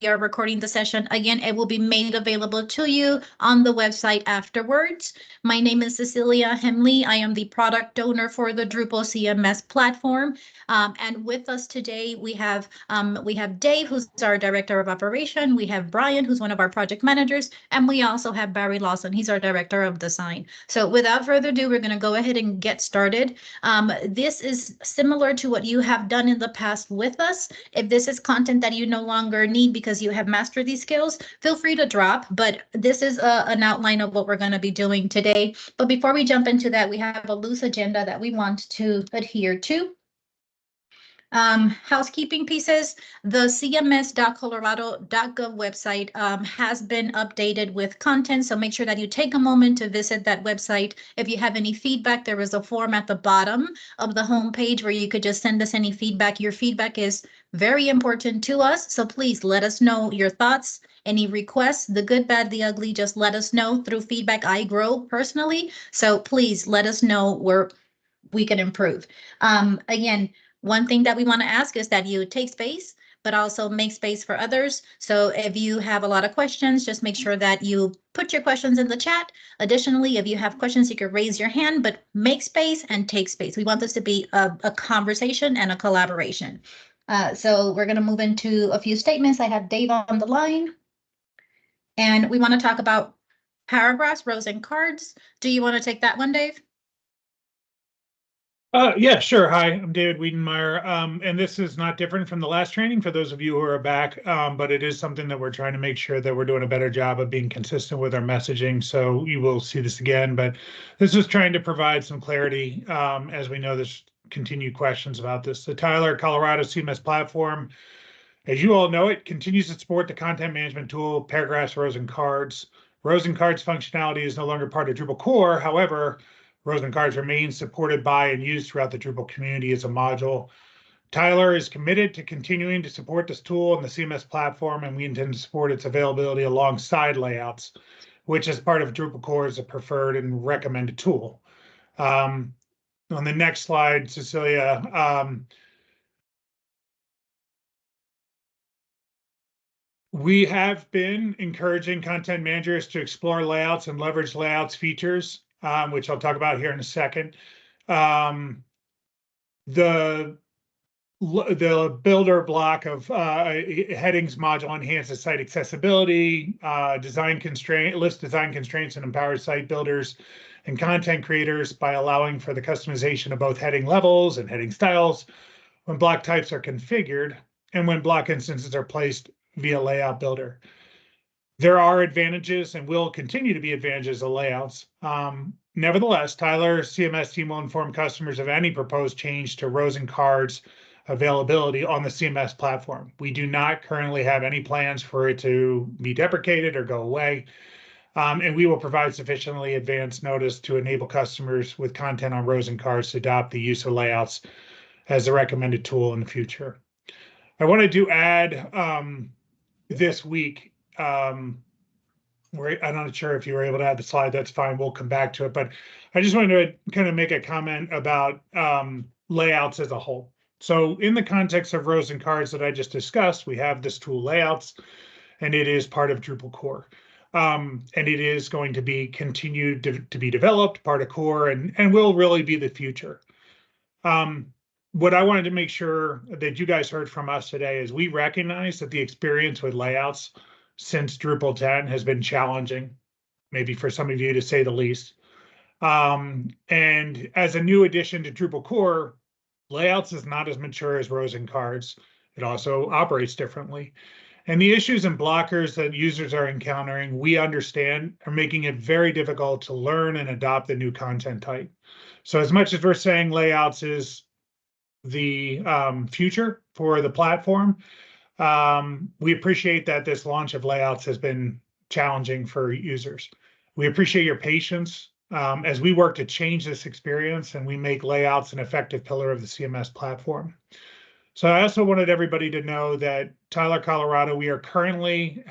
are recording the session. Again, it will be made available to you on the website afterwards. My name is Cecilia Hemley. I am the product owner for the Drupal CMS platform. And with us today, we have Dave, who's our director of operation. We have Brian, who's one of our project managers, and we also have Barry Lawson. He's our director of design. So without further ado, we're going to go ahead and get started. This is similar to what you have done in the past with us. If this is content that you no longer need because you have mastered these skills, feel free to drop, but this is an outline of what we're going to be doing today. But before we jump into that, we have a loose agenda that we want to adhere to. Housekeeping pieces, the cms.colorado.gov website has been updated with content, so make sure that you take a moment to visit that website. If you have any feedback, there is a form at the bottom of the homepage where you could just send us any feedback. Your feedback is very important to us, so please let us know your thoughts, any requests, the good, bad, the ugly. Just let us know. Through feedback, I grow personally, so please let us know where we can improve. Again, one thing that we want to ask is that you take space, but also make space for others. So if you have a lot of questions, just make sure that you put your questions in the chat. Additionally, if you have questions, you can raise your hand, but make space and take space. We want this to be a conversation and a collaboration. So we're going to move into a few statements. I have Dave on the line, and we want to talk about paragraphs, rows, and cards. Do you want to take that one, Dave? Yeah, sure. Hi, I'm David Wiedenmeyer, and this is not different from the last training for those of you who are back, but it is something that we're trying to make sure that we're doing a better job of being consistent with our messaging. So you will see this again, but this is trying to provide some clarity as we know there's continued questions about this. The Tyler, Colorado CMS platform, as you all know, it continues to support the content management tool, paragraphs, rows, and cards. Rows and cards functionality is no longer part of Drupal core. However, rows and cards remain supported by and used throughout the Drupal community as a module. Tyler is committed to continuing to support this tool on the CMS platform, and we intend to support its availability alongside layouts, which as part of Drupal core is a preferred and recommended tool. On the next slide, Cecilia, we have been encouraging content managers to explore layouts and leverage layouts features, which I'll talk about here in a second. The builder block of headings module enhances site accessibility, lists design constraints, and empowers site builders and content creators by allowing for the customization of both heading levels and heading styles when block types are configured and when block instances are placed via layout builder. There are advantages and will continue to be advantages of layouts. Nevertheless, Tyler CMS team will inform customers of any proposed change to rows and cards availability on the CMS platform. We do not currently have any plans for it to be deprecated or go away. And we will provide sufficiently advanced notice to enable customers with content on rows and cards to adopt the use of layouts as a recommended tool in the future. I wanted to add this week, I'm not sure if you were able to add the slide, that's fine, we'll come back to it, but I just wanted to kind of make a comment about layouts as a whole. So in the context of rows and cards that I just discussed, we have this tool layouts, and it is part of Drupal core. And it is going to be continued to be developed, part of core, and will really be the future. What I wanted to make sure that you guys heard from us today is we recognize that the experience with layouts since Drupal 10 has been challenging, maybe for some of you to say the least. And as a new addition to Drupal core, layouts is not as mature as rows and cards. It also operates differently. And the issues and blockers that users are encountering, we understand, are making it very difficult to learn and adopt the new content type. So as much as we're saying layouts is the future for the platform, we appreciate that this launch of layouts has been challenging for users. We appreciate your patience as we work to change this experience and we make layouts an effective pillar of the CMS platform. So I also wanted everybody to know that Tyler, Colorado, we are currently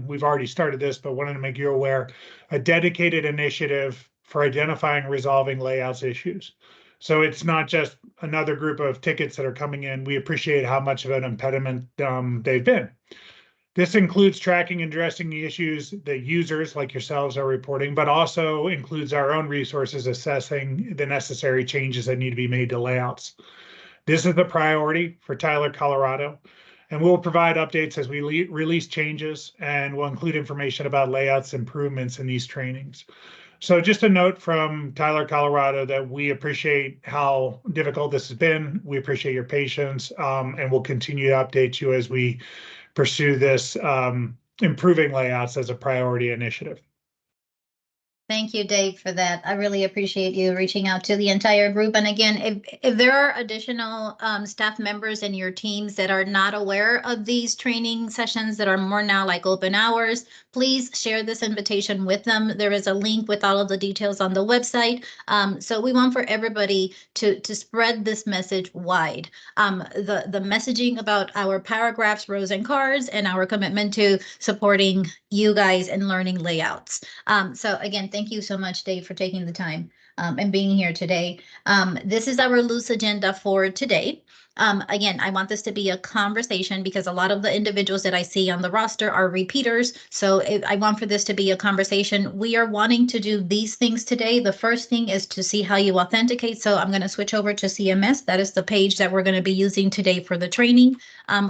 we've already started this, but wanted to make you aware, a dedicated initiative for identifying and resolving layouts issues. So it's not just another group of tickets that are coming in. We appreciate how much of an impediment they've been. This includes tracking and addressing the issues that users like yourselves are reporting, but also includes our own resources assessing the necessary changes that need to be made to layouts. This is the priority for Tyler, Colorado, and we'll provide updates as we release changes, and we'll include information about layouts improvements in these trainings. So just a note from Tyler, Colorado, that we appreciate how difficult this has been. We appreciate your patience, and we'll continue to update you as we pursue this improving layouts as a priority initiative. Thank you, Dave, for that. I really appreciate you reaching out to the entire group. And again, if there are additional staff members in your teams that are not aware of these training sessions that are more now like open hours, please share this invitation with them. There is a link with all of the details on the website. So we want for everybody to spread this message wide. The messaging about our paragraphs, rows, and cards, and our commitment to supporting you guys and learning layouts. So again, thank you so much, Dave, for taking the time and being here today. This is our loose agenda for today. Again, I want this to be a conversation because a lot of the individuals that I see on the roster are repeaters. So I want for this to be a conversation. We are wanting to do these things today. The first thing is to see how you authenticate. So I'm going to switch over to CMS. That is the page that we're going to be using today for the training.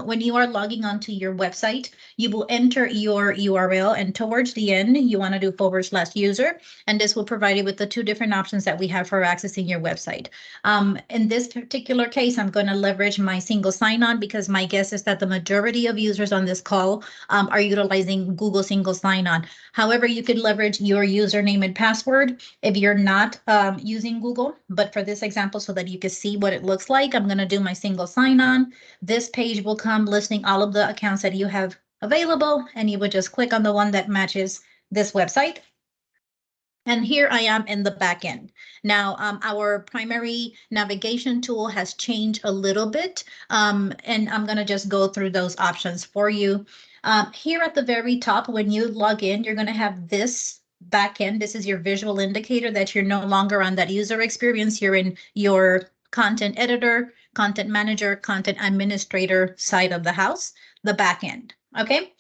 When you are logging onto your website, you will enter your URL, and towards the end, you want to do /user, and this will provide you with the two different options that we have for accessing your website. In this particular case, I'm going to leverage my single sign-on because my guess is that the majority of users on this call are utilizing Google single sign-on. However, you could leverage your username and password if you're not using Google. But for this example, so that you can see what it looks like, I'm going to do my single sign-on. This page will come listing all of the accounts that you have available, and you would just click on the one that matches this website. And here I am in the back end. Now, our primary navigation tool has changed a little bit, and I'm going to just go through those options for you. Here at the very top, when you log in, you're going to have this back end. This is your visual indicator that you're no longer on that user experience. You're in your content editor, content manager, content administrator side of the house, the back end. Okay.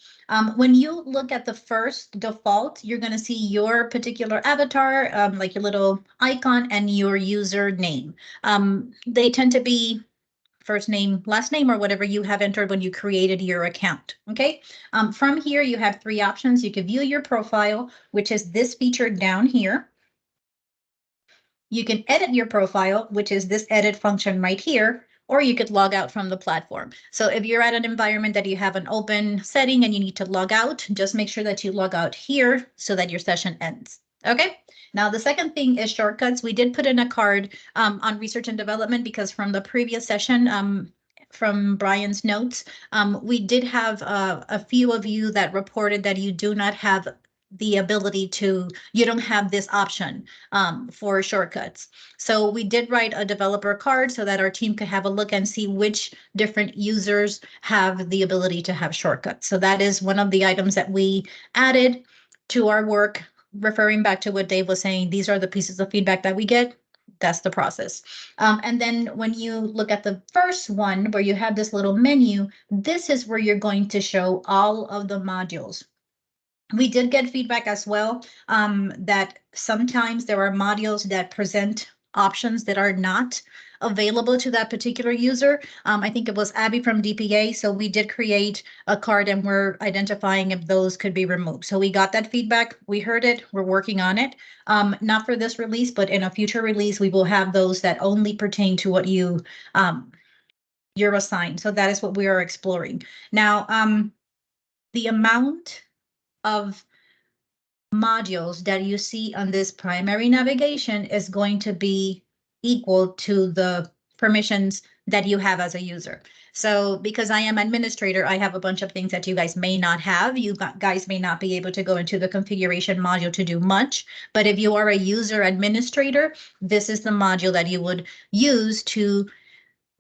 When you look at the first default, you're going to see your particular avatar, like your little icon, and your username. They tend to be first name, last name, or whatever you have entered when you created your account. Okay. From here, you have three options. You can view your profile, which is this feature down here. You can edit your profile, which is this edit function right here, or you could log out from the platform. So if you're at an environment that you have an open setting and you need to log out, just make sure that you log out here so that your session ends. Okay. Now, the second thing is shortcuts. We did put in a card on research and development because from the previous session, from Brian's notes, we did have a few of you that reported that you do not have the ability to, you don't have this option for shortcuts. So we did write a developer card so that our team could have a look and see which different users have the ability to have shortcuts. So that is one of the items that we added to our work, referring back to what Dave was saying. These are the pieces of feedback that we get. That's the process. And then when you look at the first one where you have this little menu, this is where you're going to show all of the modules. We did get feedback as well that sometimes there are modules that present options that are not available to that particular user. I think it was Abby from DPA. So we did create a card and we're identifying if those could be removed. So we got that feedback. We heard it. We're working on it. Not for this release, but in a future release, we will have those that only pertain to what you're assigned. So that is what we are exploring. Now, the amount of modules that you see on this primary navigation is going to be equal to the permissions that you have as a user. So because I am administrator, I have a bunch of things that you guys may not have. You guys may not be able to go into the configuration module to do much, but if you are a user administrator, this is the module that you would use to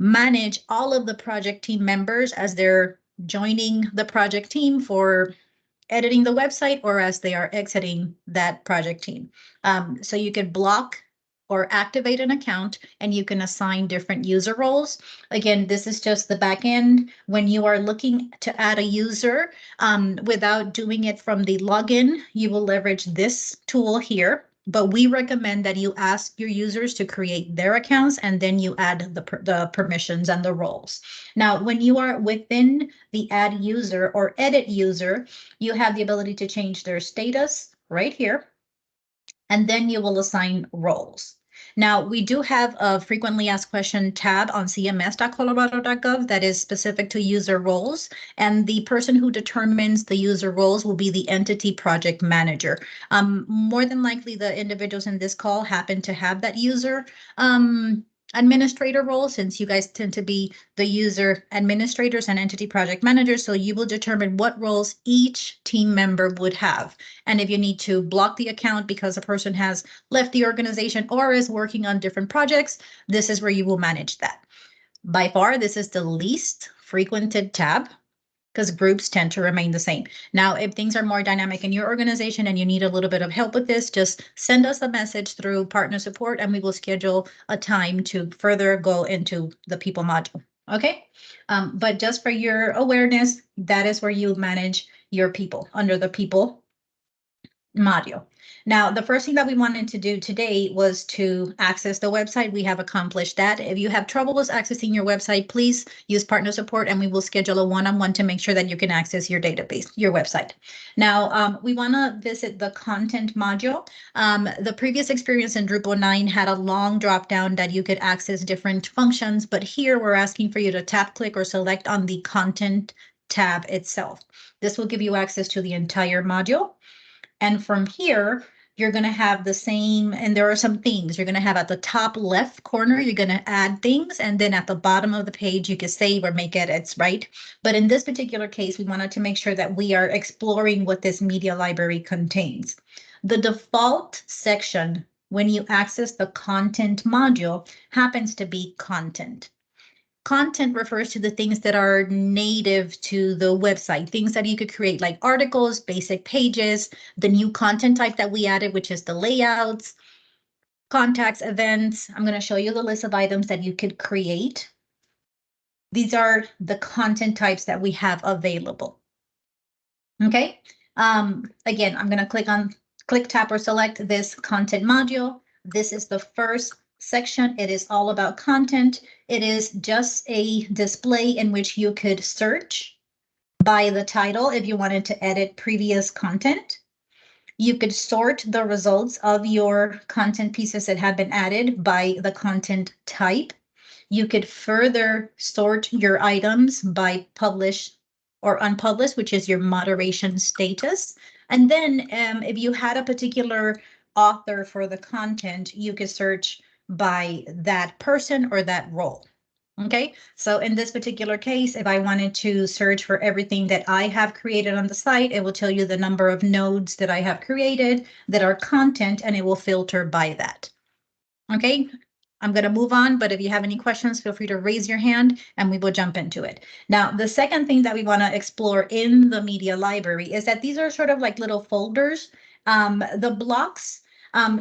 manage all of the project team members as they're joining the project team for editing the website or as they are exiting that project team. So you could block or activate an account, and you can assign different user roles. Again, this is just the back end. When you are looking to add a user, without doing it from the login, you will leverage this tool here. But we recommend that you ask your users to create their accounts, and then you add the permissions and the roles. Now, when you are within the add user or edit user, you have the ability to change their status right here, and then you will assign roles. Now, we do have a frequently asked question tab on cms.colorado.gov that is specific to user roles, and the person who determines the user roles will be the entity project manager. More than likely, the individuals in this call happen to have that user administrator role, since you guys tend to be the user administrators and entity project managers. So you will determine what roles each team member would have. And if you need to block the account because a person has left the organization or is working on different projects, this is where you will manage that. By far, this is the least frequented tab, because groups tend to remain the same. Now, if things are more dynamic in your organization and you need a little bit of help with this, just send us a message through partner support and we will schedule a time to further go into the people module. Okay, but just for your awareness, that is where you manage your people under the people module. Now, the first thing that we wanted to do today was to access the website. We have accomplished that. If you have trouble with accessing your website, please use partner support and we will schedule a one-on-one to make sure that you can access your database, your website. Now, we want to visit the content module. The previous experience in Drupal 9 had a long drop down that you could access different functions, but here we're asking for you to tap, click, or select on the content tab itself. This will give you access to the entire module. And from here, you're going to have the same, and there are some things you're going to have at the top left corner, you're going to add things, and then at the bottom of the page, you can save or make edits, right? But in this particular case, we wanted to make sure that we are exploring what this media library contains. The default section when you access the content module happens to be content. Content refers to the things that are native to the website, things that you could create like articles, basic pages, the new content type that we added, which is the layouts, contacts, events. I'm going to show you the list of items that you could create. These are the content types that we have available. Okay. Again, I'm going to click, tap, or select this content module. This is the first section. It is all about content. It is just a display in which you could search by the title if you wanted to edit previous content. You could sort the results of your content pieces that have been added by the content type. You could further sort your items by published or unpublished, which is your moderation status. And then if you had a particular author for the content, you could search by that person or that role. Okay, so in this particular case, if I wanted to search for everything that I have created on the site, it will tell you the number of nodes that I have created that are content, and it will filter by that. Okay, I'm going to move on, but if you have any questions, feel free to raise your hand and we will jump into it. Now, the second thing that we want to explore in the media library is that these are sort of like little folders. The blocks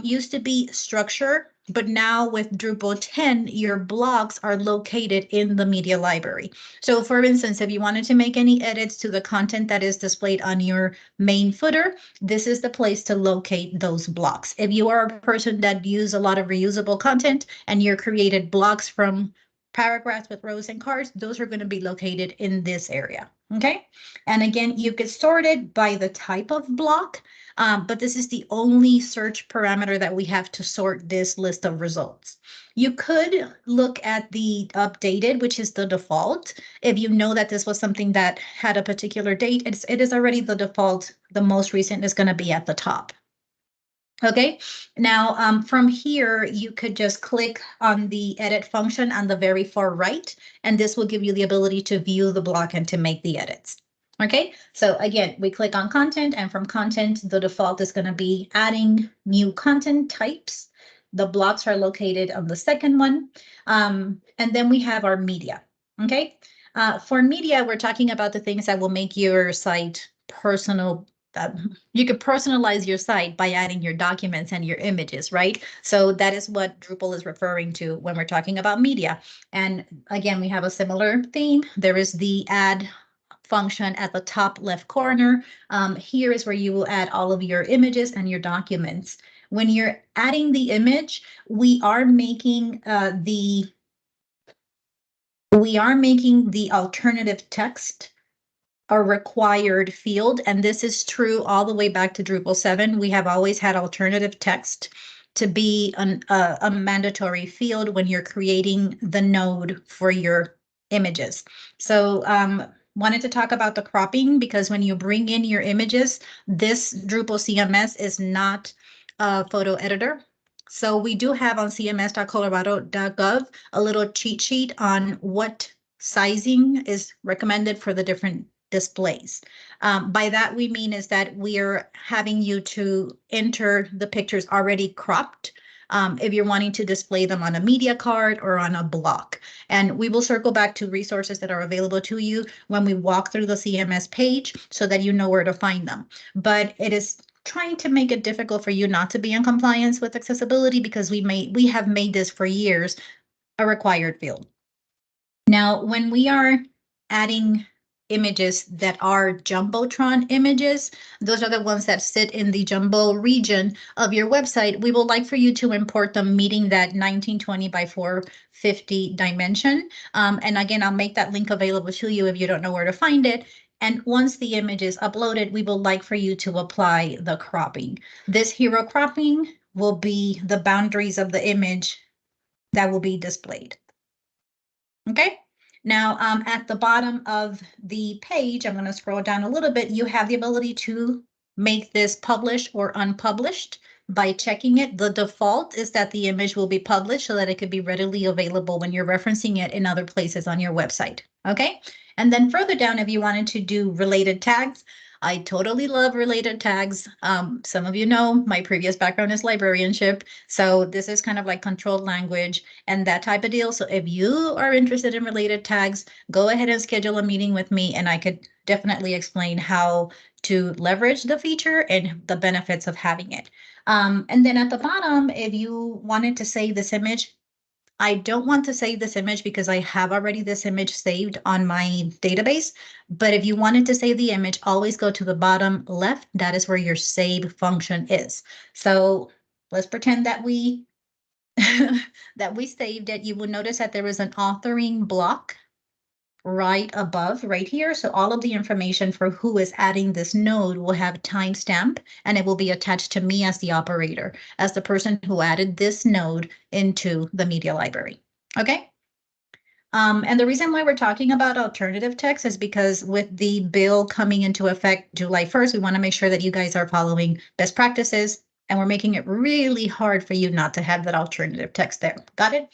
used to be structure, but now with Drupal 10, your blocks are located in the media library. So for instance, if you wanted to make any edits to the content that is displayed on your main footer, this is the place to locate those blocks. If you are a person that uses a lot of reusable content and you're created blocks from paragraphs with rows and cards, those are going to be located in this area. Okay, and again, you get sorted by the type of block, but this is the only search parameter that we have to sort this list of results. You could look at the updated, which is the default. If you know that this was something that had a particular date, it is already the default. The most recent is going to be at the top. Okay, now from here, you could just click on the edit function on the very far right, and this will give you the ability to view the block and to make the edits. Okay, so again, we click on content, and from content, the default is going to be adding new content types. The blocks are located on the second one, and then we have our media. Okay, for media, we're talking about the things that will make your site personal you could personalize your site by adding your documents and your images, right? So that is what Drupal is referring to when we're talking about media. And again, we have a similar theme. There is the add function at the top left corner. Here is where you will add all of your images and your documents. When you're adding the image, we are making the alternative text a required field, and this is true all the way back to Drupal 7. We have always had alternative text to be a mandatory field when you're creating the node for your images. So wanted to talk about the cropping, because when you bring in your images, this Drupal CMS is not a photo editor. So we do have on cms.colorado.gov a little cheat sheet on what sizing is recommended for the different displays. By that we mean is that we are having you to enter the pictures already cropped if you're wanting to display them on a media card or on a block. And we will circle back to resources that are available to you when we walk through the CMS page so that you know where to find them. But it is trying to make it difficult for you not to be in compliance with accessibility, because we have made this for years a required field. Now, when we are adding images that are Jumbotron images, those are the ones that sit in the jumbo region of your website, we would like for you to import them meeting that 1920 by 450 dimension. And again, I'll make that link available to you if you don't know where to find it. And once the image is uploaded, we would like for you to apply the cropping. This hero cropping will be the boundaries of the image that will be displayed. Okay. Now, at the bottom of the page, I'm going to scroll down a little bit. You have the ability to make this published or unpublished by checking it. The default is that the image will be published so that it could be readily available when you're referencing it in other places on your website. Okay. And then further down, if you wanted to do related tags, I totally love related tags. Some of you know my previous background is librarianship. So this is kind of like controlled language and that type of deal. So if you are interested in related tags, go ahead and schedule a meeting with me, and I could definitely explain how to leverage the feature and the benefits of having it. And then at the bottom, if you wanted to save this image, I don't want to save this image because I have already this image saved on my database. But if you wanted to save the image, always go to the bottom left. That is where your save function is. So let's pretend that we that we saved it. You will notice that there is an authoring block right above, right here. So all of the information for who is adding this node will have timestamp, and it will be attached to me as the operator, as the person who added this node into the media library. Okay. And the reason why we're talking about alternative text is because with the bill coming into effect July 1st, we want to make sure that you guys are following best practices, and we're making it really hard for you not to have that alternative text there. Got it?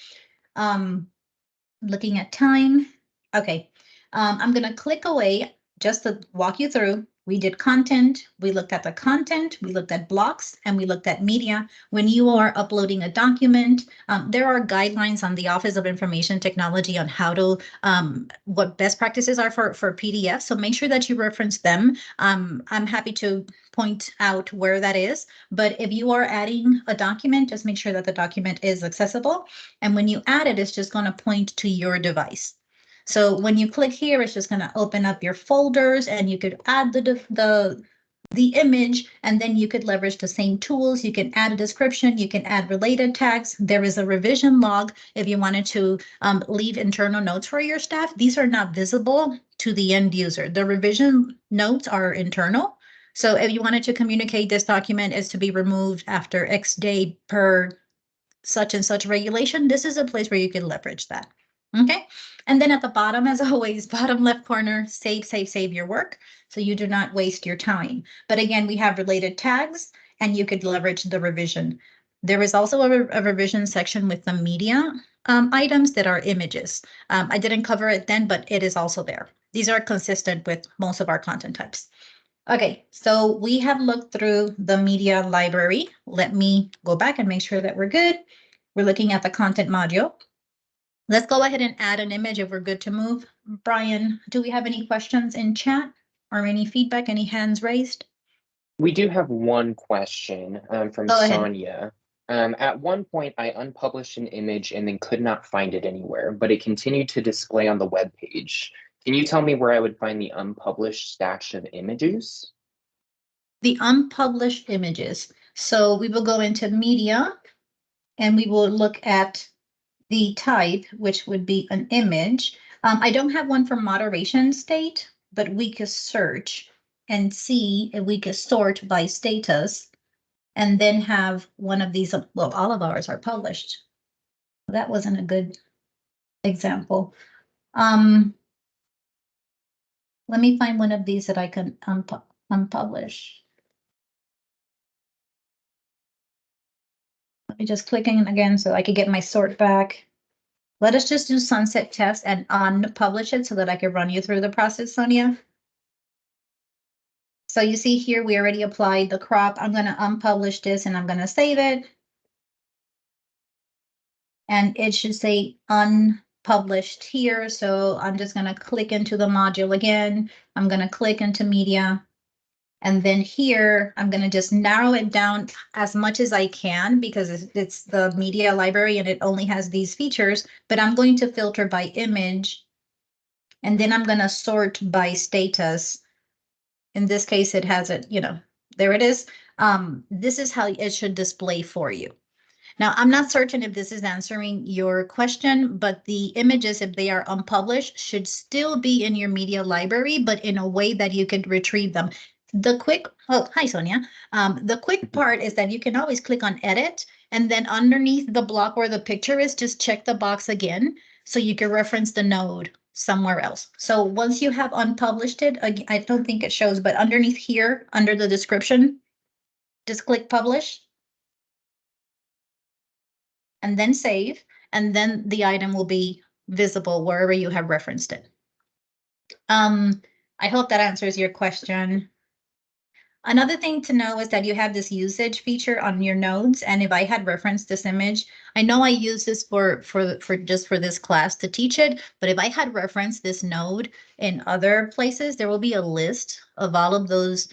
Looking at time. Okay, I'm going to click away just to walk you through. We did content, we looked at the content, we looked at blocks, and we looked at media. When you are uploading a document, there are guidelines on the Office of Information Technology on how to, what best practices are for PDF. So make sure that you reference them. I'm happy to point out where that is. But if you are adding a document, just make sure that the document is accessible. And when you add it, it's just going to point to your device. So when you click here, it's just going to open up your folders, and you could add the image, and then you could leverage the same tools. You can add a description, you can add related tags. There is a revision log if you wanted to leave internal notes for your staff. These are not visible to the end user. The revision notes are internal. So if you wanted to communicate this document is to be removed after X day per such and such regulation, this is a place where you can leverage that. Okay. And then at the bottom, as always, bottom left corner, save your work, so you do not waste your time. But again, we have related tags, and you could leverage the revision. There is also a revision section with the media items that are images. I didn't cover it then, but it is also there. These are consistent with most of our content types. Okay, so we have looked through the media library. Let me go back and make sure that we're good. We're looking at the content module. Let's go ahead and add an image if we're good to move. Brian, do we have any questions in chat or any feedback, any hands raised? We do have one question from Go ahead. Sonia. At one point, I unpublished an image and then could not find it anywhere, but it continued to display on the web page. Can you tell me where I would find the unpublished stash of images? The unpublished images. So we will go into media and we will look at the type, which would be an image. I don't have one for moderation state, but we could search and see if we could sort by status and then have one of these. Well, all of ours are published. That wasn't a good example. Let me find one of these that I can unpublish. Let me just click in again so I could get my sort back. Let us just do sunset test and unpublish it so that I can run you through the process, Sonia. So you see here, we already applied the crop. I'm going to unpublish this and I'm going to save it. And it should say unpublished here. So I'm just going to click into the module again. I'm going to click into media. And then here, I'm going to just narrow it down as much as I can because it's the media library and it only has these features, but I'm going to filter by image. And then I'm going to sort by status. In this case, it has it, there it is. This is how it should display for you. Now, I'm not certain if this is answering your question, but the images, if they are unpublished, should still be in your media library, but in a way that you could retrieve them. Hi, Sonia. The quick part is that you can always click on edit, and then underneath the block where the picture is, just check the box again, so you can reference the node somewhere else. So once you have unpublished it, I don't think it shows, but underneath here, under the description, just click publish. And then save, and then the item will be visible wherever you have referenced it. I hope that answers your question. Another thing to know is that you have this usage feature on your nodes. And if I had referenced this image, I know I use this for just for this class to teach it, but if I had referenced this node in other places, there will be a list of all of those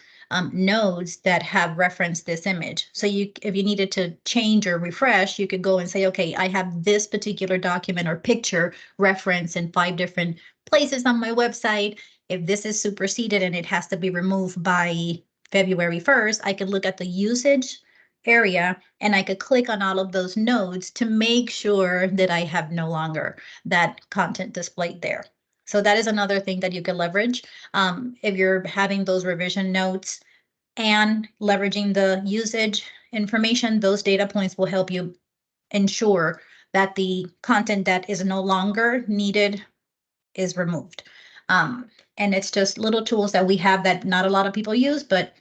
nodes that have referenced this image. So if you needed to change or refresh, you could go and say, okay, I have this particular document or picture reference in 5 different places on my website. If this is superseded and it has to be removed by February 1st, I could look at the usage area and I could click on all of those nodes to make sure that I have no longer that content displayed there. So that is another thing that you can leverage if you're having those revision notes and leveraging the usage information. Those data points will help you ensure that the content that is no longer needed is removed. And it's just little tools that we have that not a lot of people use, but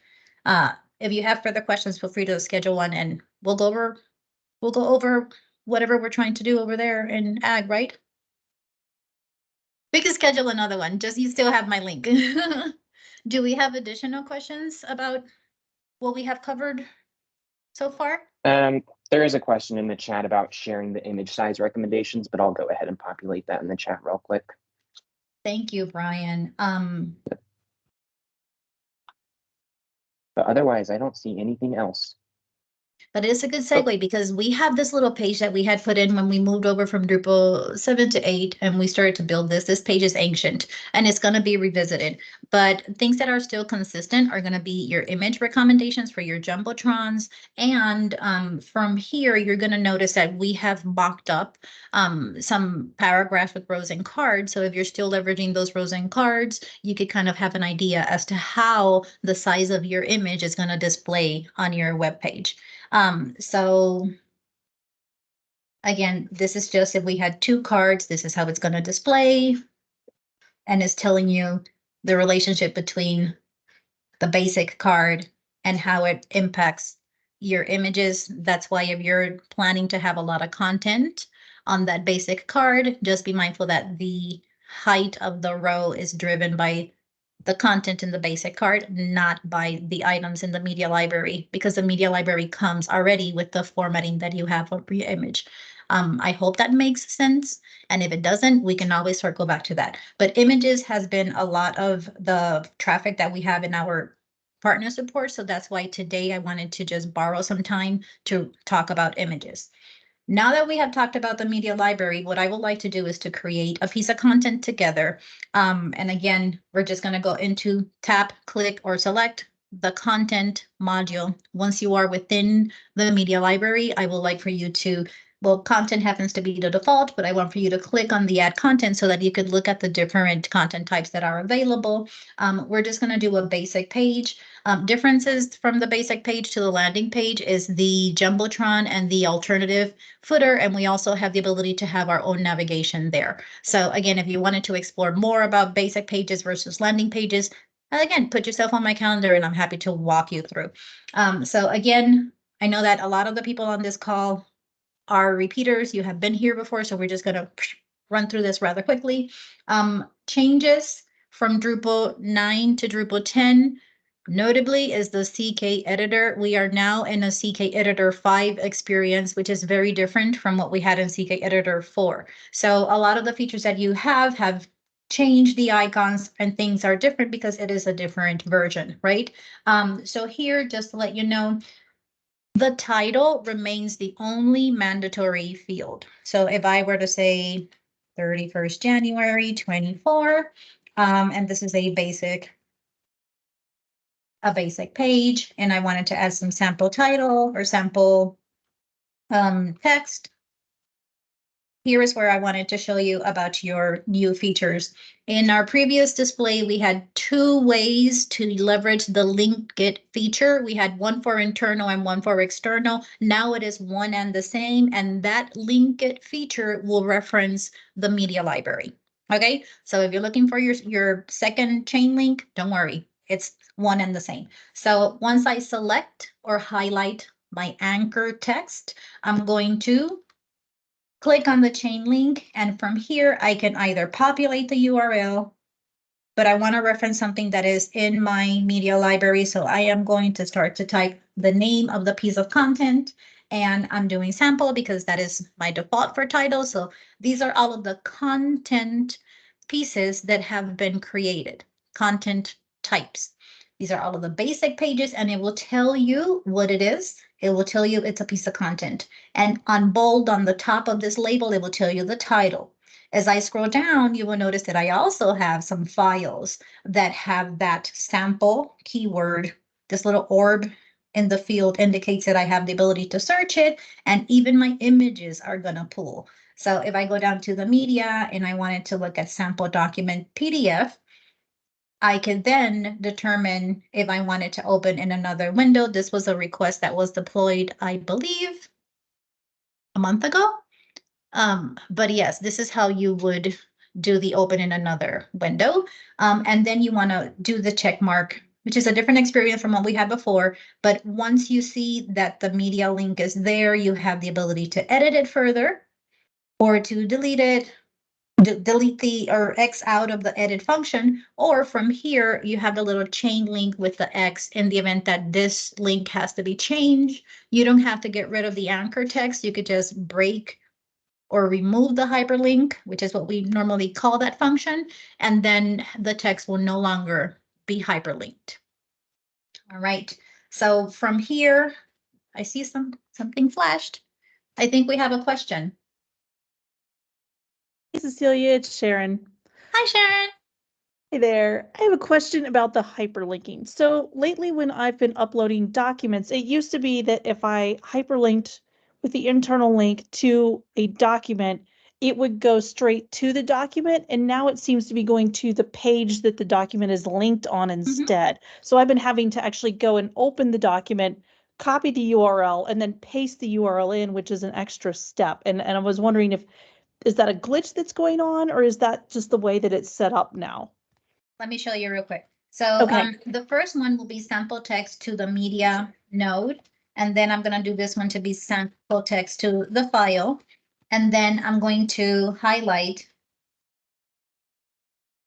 if you have further questions, feel free to schedule one and we'll go over whatever we're trying to do over there in ag, right? We can schedule another one, just you still have my link. Do we have additional questions about what we have covered so far? There is a question in the chat about sharing the image size recommendations, but I'll go ahead and populate that in the chat real quick. Thank you, Brian. But otherwise, I don't see anything else. But it's a good segue because we have this little page that we had put in when we moved over from Drupal 7 to 8 and we started to build this. This page is ancient and it's going to be revisited. But things that are still consistent are going to be your image recommendations for your Jumbotrons. And from here, you're going to notice that we have mocked up some paragraphs with rows and cards. So if you're still leveraging those rows and cards, you could kind of have an idea as to how the size of your image is going to display on your web page. So again, this is just if we had 2 cards, this is how it's going to display. And it's telling you the relationship between the basic card and how it impacts your images. That's why if you're planning to have a lot of content on that basic card, just be mindful that the height of the row is driven by the content in the basic card, not by the items in the media library, because the media library comes already with the formatting that you have for your image. I hope that makes sense. And if it doesn't, we can always circle back to that. But images has been a lot of the traffic that we have in our partner support. So that's why today I wanted to just borrow some time to talk about images. Now that we have talked about the media library, what I would like to do is to create a piece of content together. And again, we're just going to go into tap, click, or select the content module. Once you are within the media library, I would like for you to, well, content happens to be the default, but I want for you to click on the add content so that you could look at the different content types that are available. We're just going to do a basic page. Differences from the basic page to the landing page is the Jumbotron and the alternative footer, and we also have the ability to have our own navigation there. So again, if you wanted to explore more about basic pages versus landing pages, again, put yourself on my calendar and I'm happy to walk you through. So again, I know that a lot of the people on this call are repeaters. You have been here before, so we're just going to run through this rather quickly. Changes from Drupal 9 to Drupal 10. Notably is the CK editor. We are now in a CK editor 5 experience, which is very different from what we had in CK editor 4. So a lot of the features that you have changed the icons and things are different because it is a different version, right? So here, just to let you know, the title remains the only mandatory field. So if I were to say 31st January 24, and this is a basic page, and I wanted to add some sample title or sample text. Here is where I wanted to show you about your new features. In our previous display, we had 2 ways to leverage the link get feature. We had one for internal and one for external. Now it is one and the same, and that link get feature will reference the media library. Okay, so if you're looking for your second chain link, don't worry, it's one and the same. So once I select or highlight my anchor text, I'm going to click on the chain link, and from here I can either populate the URL, but I want to reference something that is in my media library. So I am going to start to type the name of the piece of content, and I'm doing sample because that is my default for title. So these are all of the content pieces that have been created, content types. These are all of the basic pages, and it will tell you what it is. It will tell you it's a piece of content. And on bold on the top of this label, it will tell you the title. As I scroll down, you will notice that I also have some files that have that sample keyword. This little orb in the field indicates that I have the ability to search it, and even my images are going to pull. So if I go down to the media and I wanted to look at sample document PDF, I could then determine if I wanted to open in another window. This was a request that was deployed, I believe, a month ago. But yes, this is how you would do the open in another window. And then you want to do the check mark, which is a different experience from what we had before. But once you see that the media link is there, you have the ability to edit it further or to delete it, delete the or X out of the edit function, or from here, you have the little chain link with the X in the event that this link has to be changed. You don't have to get rid of the anchor text. You could just break or remove the hyperlink, which is what we normally call that function, and then the text will no longer be hyperlinked. All right, so from here, I see something flashed. I think we have a question. Hey, Cecilia, it's Sharon. Hi, Sharon. Hey there. I have a question about the hyperlinking. So lately when I've been uploading documents, it used to be that if I hyperlinked with the internal link to a document, it would go straight to the document. And now it seems to be going to the page that the document is linked on instead. So I've been having to actually go and open the document, copy the URL, and then paste the URL in, which is an extra step. And I was wondering is that a glitch that's going on, or is that just the way that it's set up now? Let me show you real quick. So Okay. the first one will be sample text to the media node. And then I'm going to do this one to be sample text to the file. And then I'm going to highlight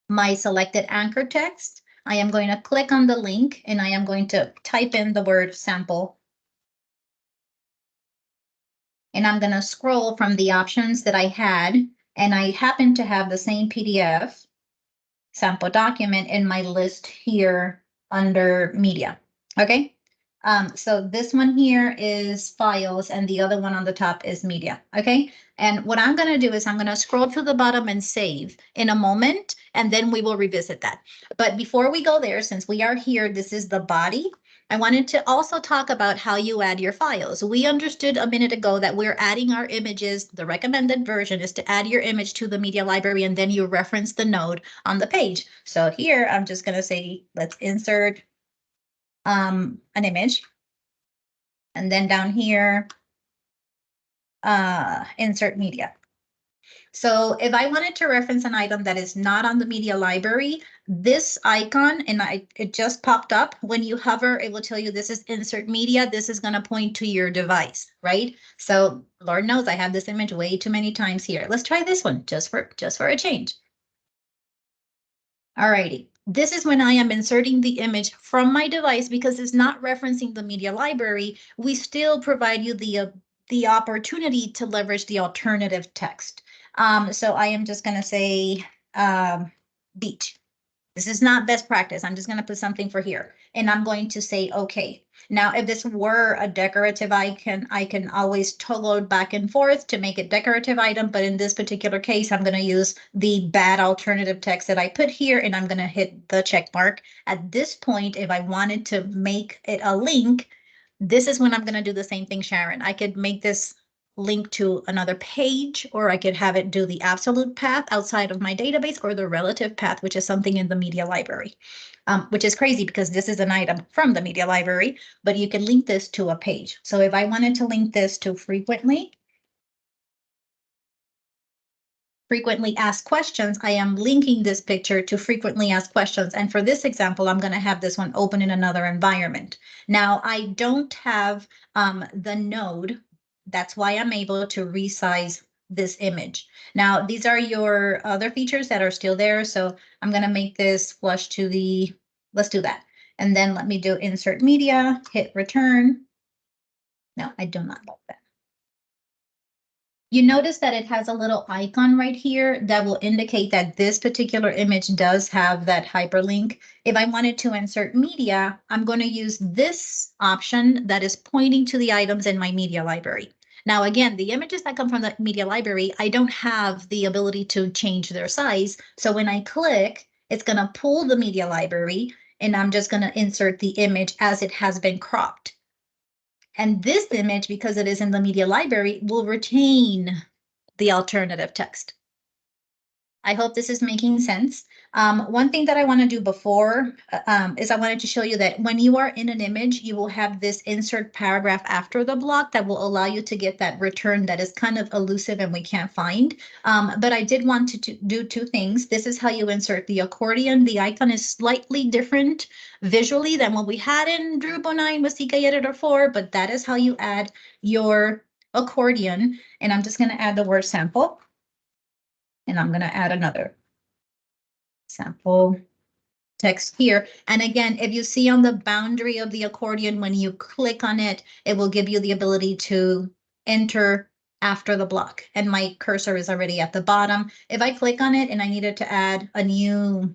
my selected anchor text. I am going to click on the link and I am going to type in the word sample. And I'm going to scroll from the options that I had. And I happen to have the same PDF sample document in my list here under media. Okay. So this one here is files and the other one on the top is media. Okay. And what I'm going to do is I'm going to scroll to the bottom and save in a moment, and then we will revisit that. But before we go there, since we are here, this is the body. I wanted to also talk about how you add your files. We understood a minute ago that we're adding our images. The recommended version is to add your image to the media library, and then you reference the node on the page. So here I'm just going to say, let's insert an image. And then down here, insert media. So if I wanted to reference an item that is not on the media library, this icon, and it just popped up. When you hover, it will tell you this is insert media. This is going to point to your device, right? So Lord knows I have this image way too many times here. Let's try this one just for a change. All righty. This is when I am inserting the image from my device because it's not referencing the media library. We still provide you the opportunity to leverage the alternative text. So I am just going to say beach. This is not best practice. I'm just going to put something for here, and I'm going to say okay. Now, if this were a decorative icon, I can always toggle back and forth to make it decorative item. But in this particular case, I'm going to use the bad alternative text that I put here, and I'm going to hit the check mark. At this point, if I wanted to make it a link, this is when I'm going to do the same thing, Sharon. I could make this link to another page, or I could have it do the absolute path outside of my database, or the relative path, which is something in the media library, which is crazy because this is an item from the media library, but you can link this to a page. So if I wanted to link this to frequently asked questions, I am linking this picture to frequently asked questions. And for this example, I'm going to have this one open in another environment. Now, I don't have the node. That's why I'm able to resize this image. Now, these are your other features that are still there. So I'm going to make this flush to the, let's do that. And then let me do insert media, hit return. No, I do not like that. You notice that it has a little icon right here that will indicate that this particular image does have that hyperlink. If I wanted to insert media, I'm going to use this option that is pointing to the items in my media library. Now, again, the images that come from the media library, I don't have the ability to change their size. So when I click, it's going to pull the media library, and I'm just going to insert the image as it has been cropped. And this image, because it is in the media library, will retain the alternative text. I hope this is making sense. One thing that I want to do before is I wanted to show you that when you are in an image, you will have this insert paragraph after the block that will allow you to get that return that is kind of elusive and we can't find. But I did want to do two things. This is how you insert the accordion. The icon is slightly different visually than what we had in Drupal 9 with CK Editor 4, but that is how you add your accordion. And I'm just going to add the word sample. And I'm going to add another sample text here. And again, if you see on the boundary of the accordion, when you click on it, it will give you the ability to enter after the block. And my cursor is already at the bottom. If I click on it and I needed to add a new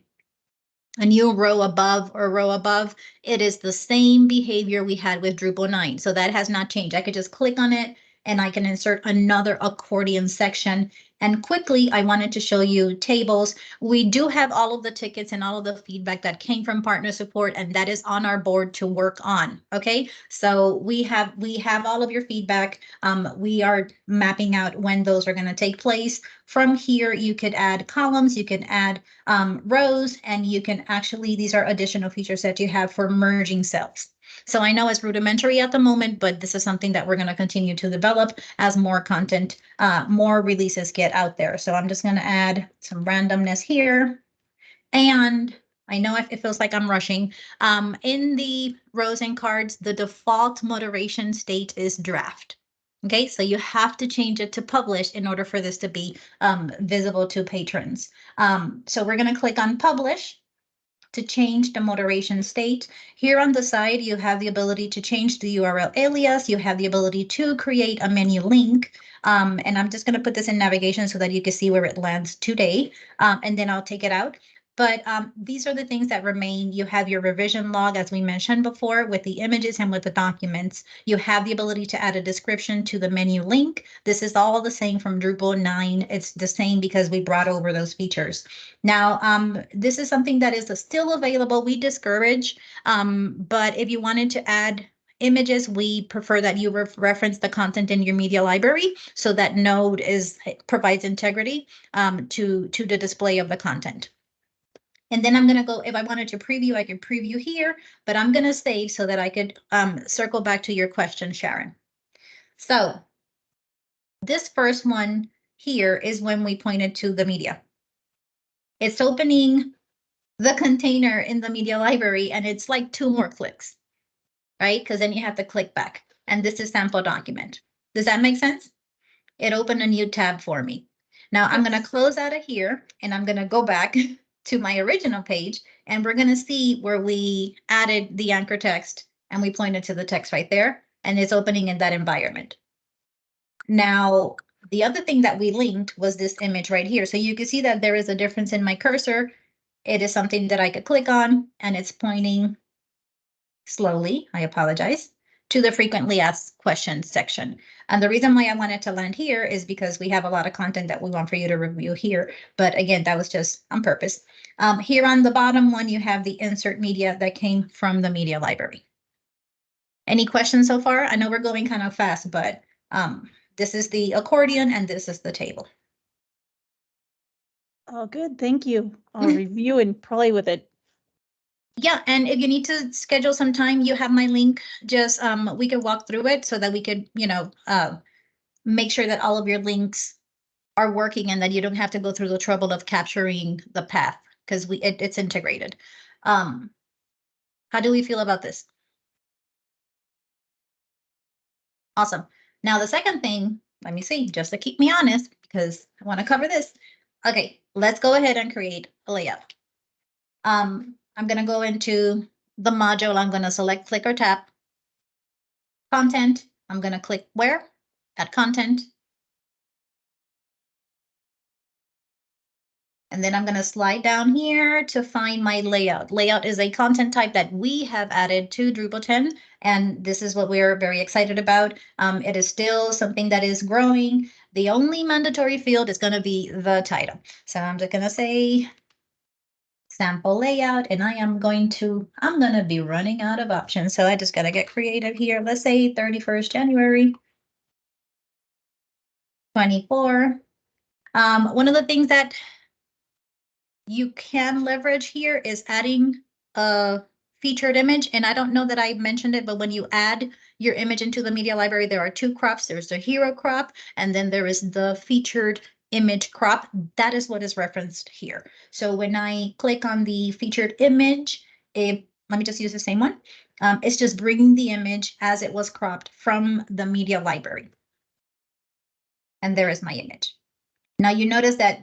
row above, it is the same behavior we had with Drupal 9. So that has not changed. I could just click on it and I can insert another accordion section. And quickly, I wanted to show you tables. We do have all of the tickets and all of the feedback that came from partner support, and that is on our board to work on. Okay, so we have all of your feedback. We are mapping out when those are going to take place. From here, you could add columns, you can add rows, and you can actually, these are additional features that you have for merging cells. So I know it's rudimentary at the moment, but this is something that we're going to continue to develop as more content, more releases get out there. So I'm just going to add some randomness here. And I know it feels like I'm rushing. In the rows and cards, the default moderation state is draft. Okay, so you have to change it to publish in order for this to be visible to patrons. So we're going to click on publish to change the moderation state. Here on the side, you have the ability to change the URL alias. You have the ability to create a menu link. And I'm just going to put this in navigation so that you can see where it lands today. And then I'll take it out. But these are the things that remain. You have your revision log, as we mentioned before, with the images and with the documents. You have the ability to add a description to the menu link. This is all the same from Drupal 9. It's the same because we brought over those features. Now, this is something that is still available. We discourage, but if you wanted to add images, we prefer that you reference the content in your media library so that node provides integrity to the display of the content. And then I'm going to go, if I wanted to preview, I could preview here, but I'm going to save so that I could circle back to your question, Sharon. So this first one here is when we pointed to the media. It's opening the container in the media library, and it's like 2 more clicks, right? Because then you have to click back. And this is sample document. Does that make sense? It opened a new tab for me. Now I'm going to close out of here, and I'm going to go back to my original page, and we're going to see where we added the anchor text and we pointed to the text right there, and it's opening in that environment. Now, the other thing that we linked was this image right here. So you can see that there is a difference in my cursor. It is something that I could click on, and it's pointing slowly, I apologize, to the frequently asked questions section. And the reason why I wanted to land here is because we have a lot of content that we want for you to review here. But again, that was just on purpose. Here on the bottom one, you have the insert media that came from the media library. Any questions so far? I know we're going kind of fast, but this is the accordion and this is the table. Oh, good. Thank you. I'll review and play with it. Yeah, and if you need to schedule some time, you have my link. Just we could walk through it so that we could, make sure that all of your links are working and that you don't have to go through the trouble of capturing the path because it's integrated. How do we feel about this? Awesome. Now the second thing, let me see, just to keep me honest, because I want to cover this. Okay, let's go ahead and create a layout. I'm going to go into the module. I'm going to select click or tap. Content. I'm going to click where? At content. And then I'm going to slide down here to find my layout. Layout is a content type that we have added to Drupal 10, and this is what we're very excited about. It is still something that is growing. The only mandatory field is going to be the title. So I'm just going to say sample layout, and I'm going to be running out of options. So I just got to get creative here. Let's say 31st January 24. One of the things that you can leverage here is adding a featured image. And I don't know that I mentioned it, but when you add your image into the media library, there are 2 crops. There's the hero crop, and then there is the featured image crop. That is what is referenced here. So when I click on the featured image, let me just use the same one. It's just bringing the image as it was cropped from the media library. And there is my image. Now you notice that,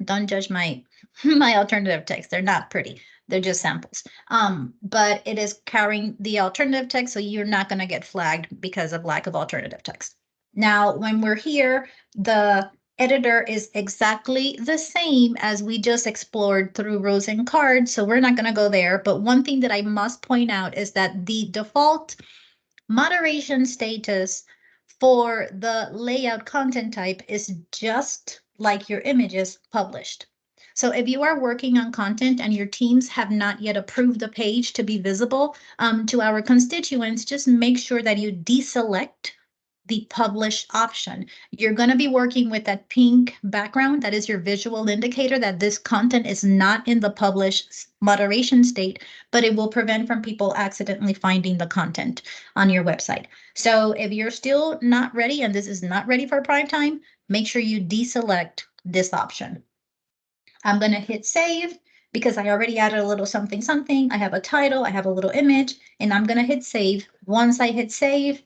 don't judge my alternative text. They're not pretty. They're just samples. But it is carrying the alternative text, so you're not going to get flagged because of lack of alternative text. Now, when we're here, the editor is exactly the same as we just explored through rows and cards, so we're not going to go there. But one thing that I must point out is that the default moderation status for the layout content type is just like your images published. So if you are working on content and your teams have not yet approved the page to be visible to our constituents, just make sure that you deselect the publish option. You're going to be working with that pink background. That is your visual indicator that this content is not in the publish moderation state, but it will prevent from people accidentally finding the content on your website. So if you're still not ready and this is not ready for prime time, make sure you deselect this option. I'm going to hit save because I already added a little something. I have a title, I have a little image, and I'm going to hit save. Once I hit save,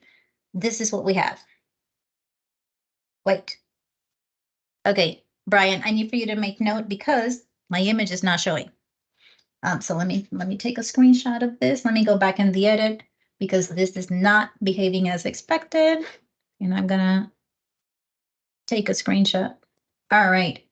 this is what we have. Wait. Okay, Brian, I need for you to make note because my image is not showing. So let me take a screenshot of this. Let me go back in the edit because this is not behaving as expected. And I'm gonna take a screenshot. All right.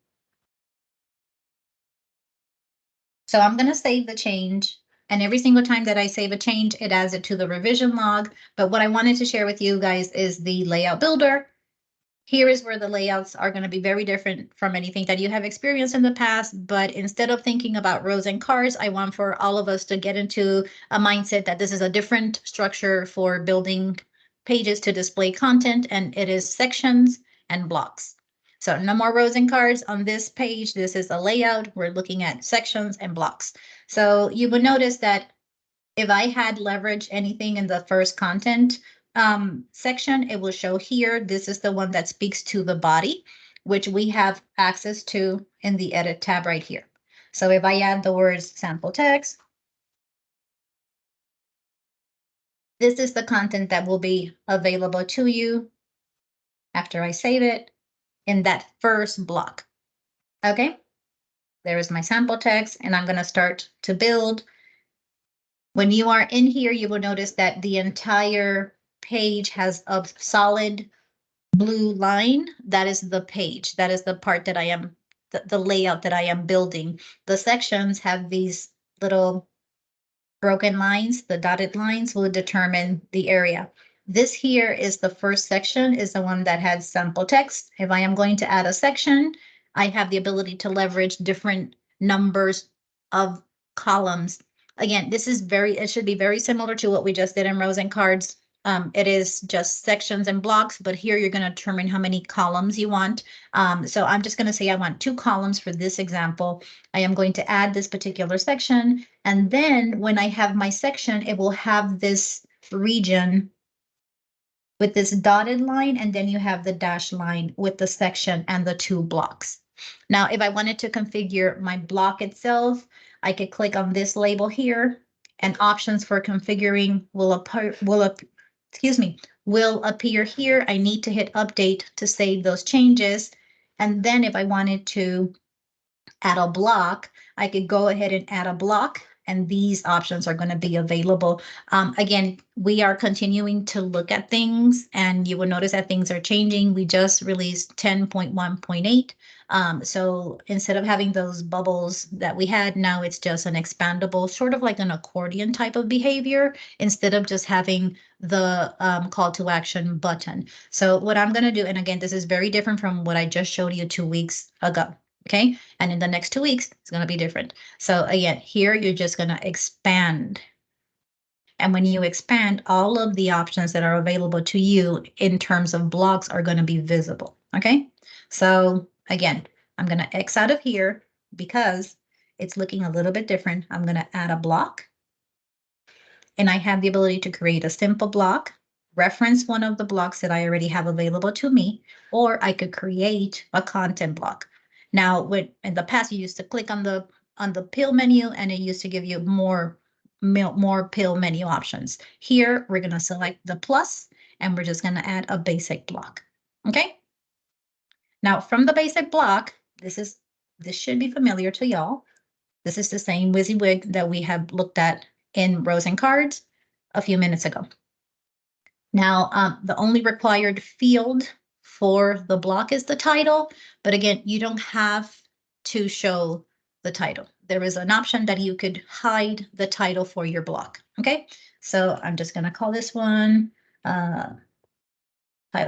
So I'm going to save the change. And every single time that I save a change, it adds it to the revision log. But what I wanted to share with you guys is the layout builder. Here is where the layouts are going to be very different from anything that you have experienced in the past. But instead of thinking about rows and cards, I want for all of us to get into a mindset that this is a different structure for building pages to display content, and it is sections and blocks. So no more rows and cards on this page. This is a layout. We're looking at sections and blocks. So you will notice that if I had leveraged anything in the first content section, it will show here. This is the one that speaks to the body, which we have access to in the edit tab right here. So if I add the words sample text, this is the content that will be available to you after I save it in that first block. Okay, there is my sample text, and I'm going to start to build. When you are in here, you will notice that the entire page has a solid blue line. That is the page. That is the part that I am, the layout that I am building. The sections have these little broken lines. The dotted lines will determine the area. This here is the first section, is the one that has sample text. If I am going to add a section, I have the ability to leverage different numbers of columns. Again, this is it should be very similar to what we just did in rows and cards. It is just sections and blocks, but here you're going to determine how many columns you want. So I'm just going to say I want 2 columns for this example. I am going to add this particular section. And then when I have my section, it will have this region with this dotted line, and then you have the dashed line with the section and the 2 blocks. Now, if I wanted to configure my block itself, I could click on this label here, and options for configuring will appear here. I need to hit update to save those changes. And then if I wanted to add a block, I could go ahead and add a block, and these options are going to be available. Again, we are continuing to look at things, and you will notice that things are changing. We just released 10.1.8. So instead of having those bubbles that we had, now it's just an expandable, sort of like an accordion type of behavior, instead of just having the call to action button. So what I'm going to do, and again, this is very different from what I just showed you 2 weeks ago. Okay, and in the next 2 weeks, it's going to be different. So again, here you're just going to expand. And when you expand, all of the options that are available to you in terms of blocks are going to be visible. Okay, so again, I'm going to X out of here because it's looking a little bit different. I'm going to add a block. And I have the ability to create a simple block, reference one of the blocks that I already have available to me, or I could create a content block. Now, in the past, you used to click on the pill menu, and it used to give you more pill menu options. Here, we're going to select the plus, and we're just going to add a basic block. Okay. Now, from the basic block, this should be familiar to y'all. This is the same WYSIWYG that we have looked at in rows and cards a few minutes ago. Now, the only required field for the block is the title, but again, you don't have to show the title. There is an option that you could hide the title for your block. Okay, so I'm just going to call this one Tyler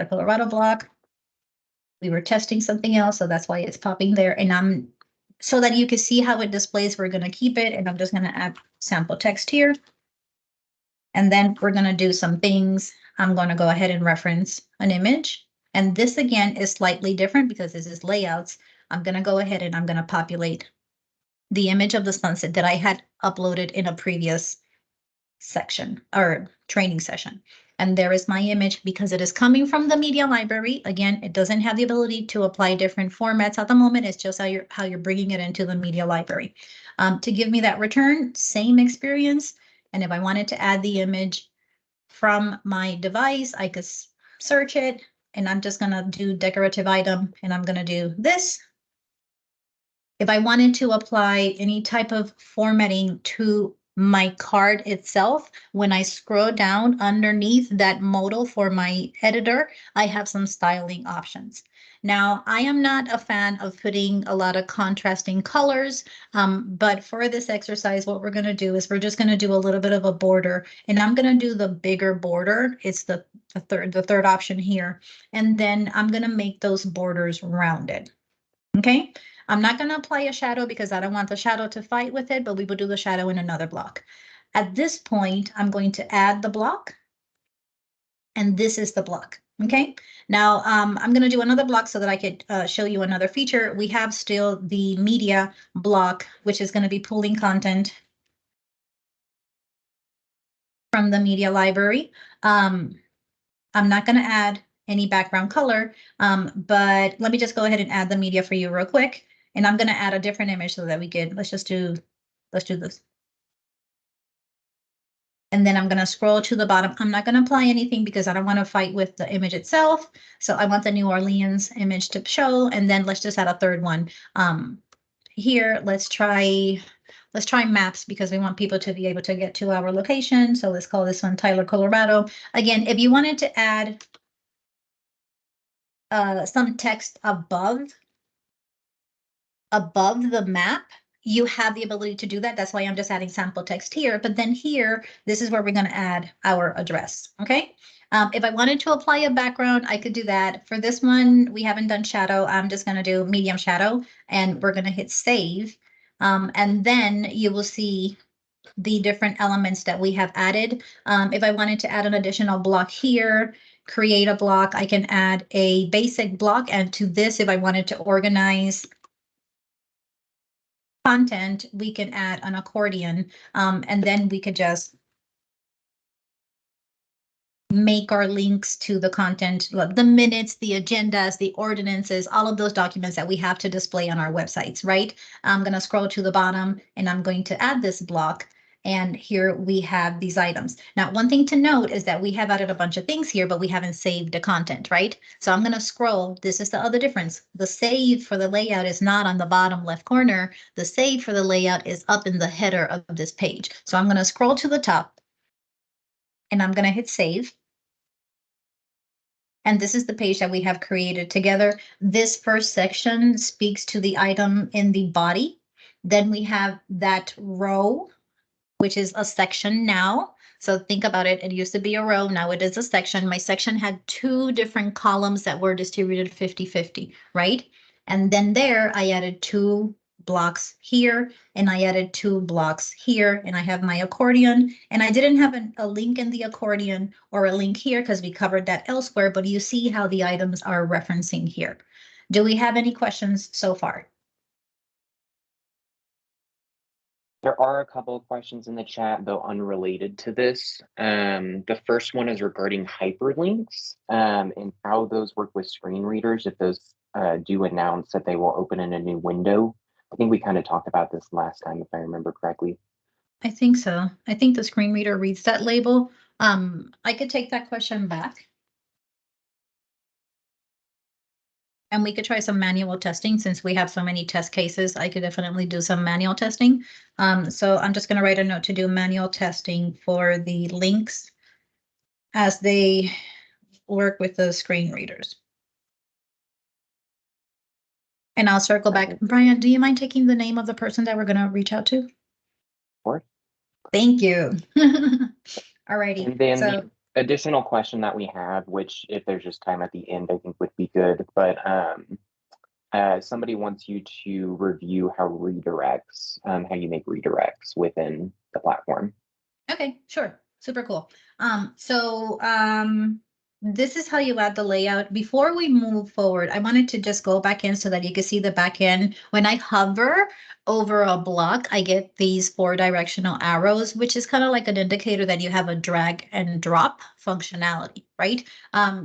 Colorado block. We were testing something else, so that's why it's popping there. And so that you can see how it displays, we're going to keep it, and I'm just going to add sample text here. And then we're going to do some things. I'm going to go ahead and reference an image. And this again is slightly different because this is layouts. I'm going to go ahead and I'm going to populate the image of the sunset that I had uploaded in a previous section or training session. And there is my image because it is coming from the media library. Again, it doesn't have the ability to apply different formats at the moment. It's just how you're bringing it into the media library. To give me that return, same experience. And if I wanted to add the image from my device, I could search it, and I'm just going to do decorative item, and I'm going to do this. If I wanted to apply any type of formatting to my card itself, when I scroll down underneath that modal for my editor, I have some styling options. Now, I am not a fan of putting a lot of contrasting colors, but for this exercise, what we're going to do is we're just going to do a little bit of a border, and I'm going to do the bigger border. It's the third option here. And then I'm going to make those borders rounded. Okay. I'm not going to apply a shadow because I don't want the shadow to fight with it, but we will do the shadow in another block. At this point, I'm going to add the block. And this is the block. Okay. Now I'm going to do another block so that I could show you another feature. We have still the media block, which is going to be pulling content from the media library. I'm not going to add any background color, but let me just go ahead and add the media for you real quick. And I'm going to add a different image so that we could, let's do this. And then I'm going to scroll to the bottom. I'm not going to apply anything because I don't want to fight with the image itself. So I want the New Orleans image to show. And then let's just add a third one. Here, let's try maps because we want people to be able to get to our location. So let's call this one Tyler, Colorado. Again, if you wanted to add some text above the map, you have the ability to do that. That's why I'm just adding sample text here. But then here, this is where we're going to add our address. Okay. If I wanted to apply a background, I could do that. For this one, we haven't done shadow. I'm just going to do medium shadow and we're going to hit save. And then you will see the different elements that we have added. If I wanted to add an additional block here, create a block, I can add a basic block. And to this, if I wanted to organize content, we can add an accordion, and then we could just make our links to the content, the minutes, the agendas, the ordinances, all of those documents that we have to display on our websites, right? I'm going to scroll to the bottom and I'm going to add this block. And here we have these items. Now, one thing to note is that we have added a bunch of things here, but we haven't saved the content, right? So I'm going to scroll. This is the other difference. The save for the layout is not on the bottom left corner. The save for the layout is up in the header of this page. So I'm going to scroll to the top and I'm going to hit save. And this is the page that we have created together. This first section speaks to the item in the body. Then we have that row, which is a section now. So think about it. It used to be a row. Now it is a section. My section had two different columns that were distributed 50-50, right? And then there I added 2 blocks here and I added 2 blocks here and I have my accordion and I didn't have a link in the accordion or a link here because we covered that elsewhere, but you see how the items are referencing here. Do we have any questions so far? There are a couple of questions in the chat, though unrelated to this. The first one is regarding hyperlinks and how those work with screen readers if those do announce that they will open in a new window. I think we kind of talked about this last time, if I remember correctly. I think so. I think the screen reader reads that label. I could take that question back. And we could try some manual testing since we have so many test cases. I could definitely do some manual testing. So I'm just going to write a note to do manual testing for the links as they work with the screen readers. And I'll circle back. Brian, do you mind taking the name of the person that we're going to reach out to? Sure. Thank you. All righty. And then So, the additional question that we have, which if there's just time at the end, I think would be good, but somebody wants you to review how redirects, how you make redirects within the platform. okay, sure. Super cool. This is how you add the layout. Before we move forward, I wanted to just go back in so that you can see the back end. When I hover over a block, I get these 4 directional arrows, which is kind of like an indicator that you have a drag and drop functionality, right?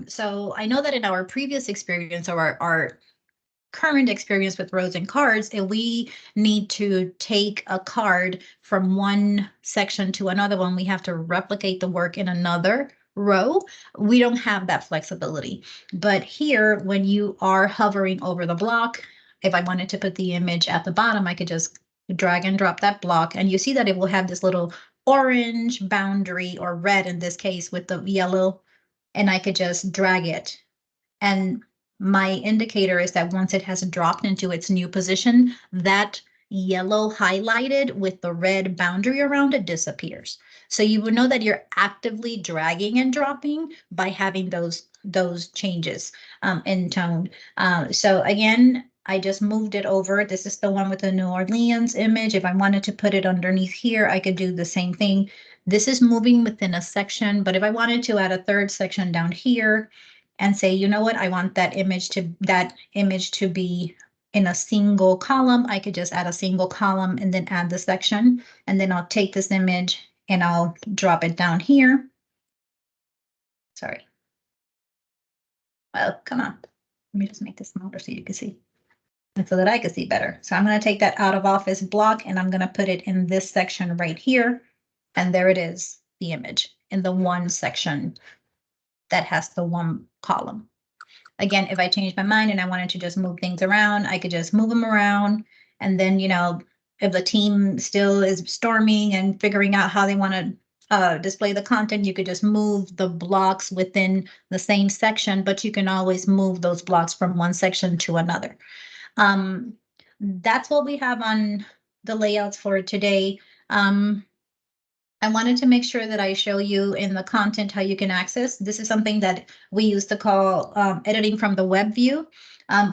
So I know that in our previous experience or our current experience with roads and cards, if we need to take a card from one section to another one, we have to replicate the work in another row. We don't have that flexibility. But here, when you are hovering over the block, if I wanted to put the image at the bottom, I could just drag and drop that block. And you see that it will have this little orange boundary, or red in this case with the yellow, and I could just drag it. And my indicator is that once it has dropped into its new position, that yellow highlighted with the red boundary around it disappears. So you would know that you're actively dragging and dropping by having those changes in tone. So again, I just moved it over. This is the one with the New Orleans image. If I wanted to put it underneath here, I could do the same thing. This is moving within a section, but if I wanted to add a third section down here and say, you know what, I want that image to be in a single column, I could just add a single column and then add the section. And then I'll take this image and I'll drop it down here. Sorry. Well, come on. Let me just make this smaller so you can see. And so that I can see better. So I'm going to take that out of office block and I'm going to put it in this section right here. And there it is, the image in the one section that has the one column. Again, if I changed my mind and I wanted to just move things around, I could just move them around. And then, you know, if the team still is storming and figuring out how they want to display the content, you could just move the blocks within the same section, but you can always move those blocks from one section to another. That's what we have on the layouts for today. I wanted to make sure that I show you in the content how you can access. This is something that we used to call editing from the web view.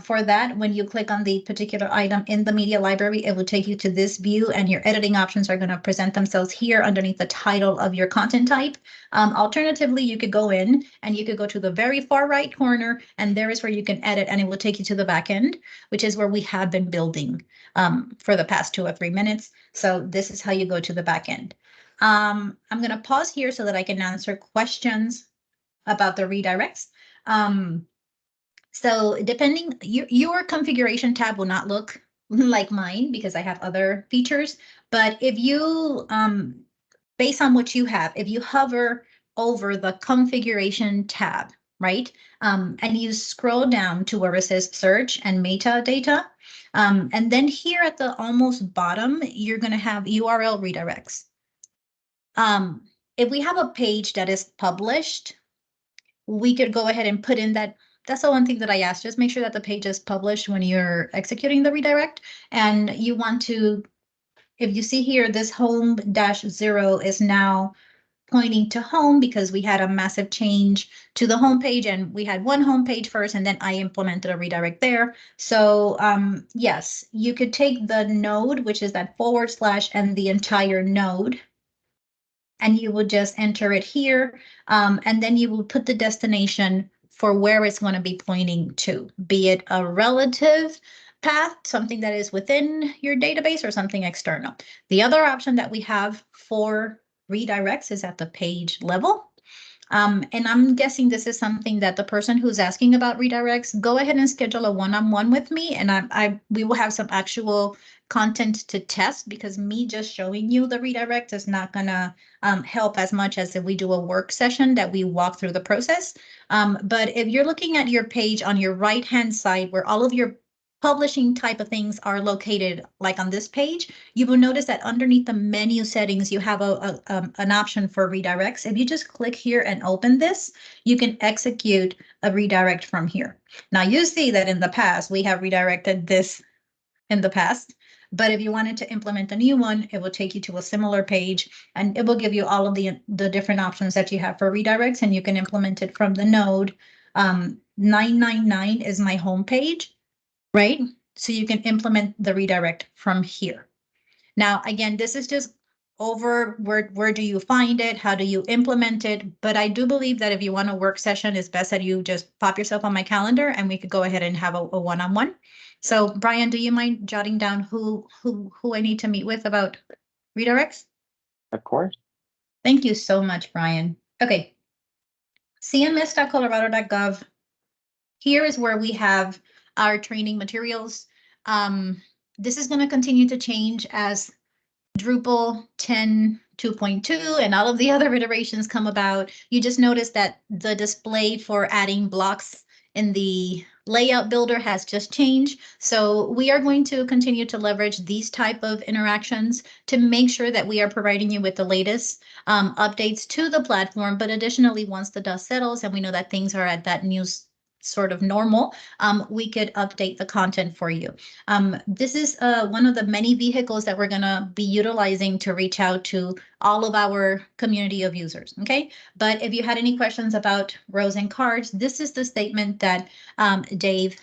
For that, when you click on the particular item in the media library, it will take you to this view and your editing options are going to present themselves here underneath the title of your content type. Alternatively, you could go in and you could go to the very far right corner and there is where you can edit and it will take you to the back end, which is where we have been building for the past 2 or 3 minutes. So this is how you go to the back end. I'm going to pause here so that I can answer questions about the redirects. So depending, your configuration tab will not look like mine because I have other features. But if you, based on what you have, if you hover over the configuration tab, right, and you scroll down to where it says search and metadata, and then here at the almost bottom, you're going to have URL redirects. If we have a page that is published, we could go ahead and put in that. That's the one thing that I asked. Just make sure that the page is published when you're executing the redirect. And you want to, if you see here, this home-0 is now pointing to home because we had a massive change to the home page and we had one home page first and then I implemented a redirect there. So yes, you could take the node, which is that / and the entire node, and you will just enter it here, and then you will put the destination for where it's going to be pointing to, be it a relative path, something that is within your database, or something external. The other option that we have for redirects is at the page level. And I'm guessing this is something that the person who's asking about redirects, go ahead and schedule a one-on-one with me, and we will have some actual content to test, because me just showing you the redirect is not gonna help as much as if we do a work session that we walk through the process. But if you're looking at your page on your right-hand side where all of your publishing type of things are located, like on this page, you will notice that underneath the menu settings, you have an option for redirects. If you just click here and open this, you can execute a redirect from here. Now you see that in the past, we have redirected this in the past, but if you wanted to implement a new one, it will take you to a similar page and it will give you all of the different options that you have for redirects, and you can implement it from the node. 999 is my home page. Right? So you can implement the redirect from here. Now, again, this is just over where do you find it? How do you implement it? But I do believe that if you want a work session, it's best that you just pop yourself on my calendar and we could go ahead and have a one-on-one. So Brian, do you mind jotting down who I need to meet with about redirects? Of course. Thank you so much, Brian. Okay. cms.colorado.gov. Here is where we have our training materials. This is going to continue to change as Drupal 10 2.2 and all of the other iterations come about. You just notice that the display for adding blocks in the layout builder has just changed. So we are going to continue to leverage these type of interactions to make sure that we are providing you with the latest updates to the platform. But additionally, once the dust settles and we know that things are at that new sort of normal, we could update the content for you. This is one of the many vehicles that we're going to be utilizing to reach out to all of our community of users. Okay. But if you had any questions about rows and cards, this is the statement that Dave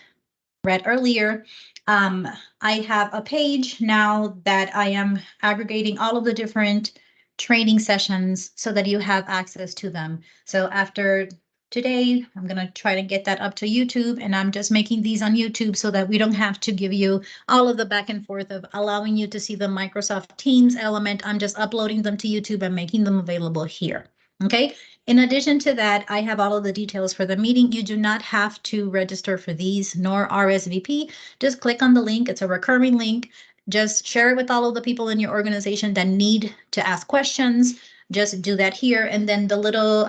read earlier. I have a page now that I am aggregating all of the different training sessions so that you have access to them. So after today, I'm going to try to get that up to YouTube, and I'm just making these on YouTube so that we don't have to give you all of the back and forth of allowing you to see the Microsoft Teams element. I'm just uploading them to YouTube and making them available here. Okay. In addition to that, I have all of the details for the meeting. You do not have to register for these nor RSVP. Just click on the link. It's a recurring link. Just share it with all of the people in your organization that need to ask questions. Just do that here. And then the little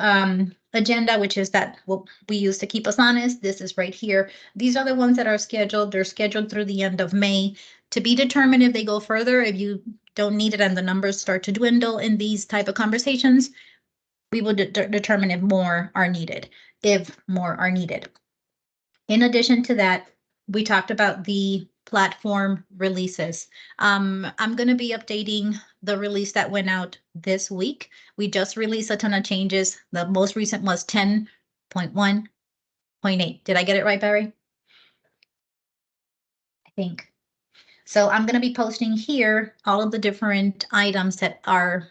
agenda, which is that what we use to keep us honest, this is right here. These are the ones that are scheduled. They're scheduled through the end of May. To be determined if they go further, if you don't need it and the numbers start to dwindle in these type of conversations, we will determine if more are needed, In addition to that, we talked about the platform releases. I'm going to be updating the release that went out this week. We just released a ton of changes. The most recent was 10.1.8. Did I get it right, Barry? I think. So I'm going to be posting here all of the different items that are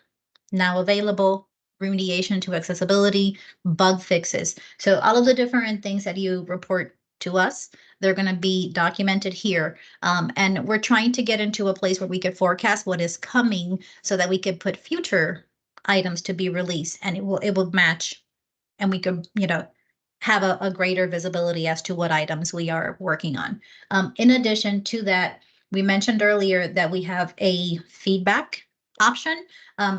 now available, remediation to accessibility, bug fixes. So all of the different things that you report to us, they're going to be documented here. And we're trying to get into a place where we could forecast what is coming so that we could put future items to be released, and it will match, and we could, have a greater visibility as to what items we are working on. In addition to that, we mentioned earlier that we have a feedback option.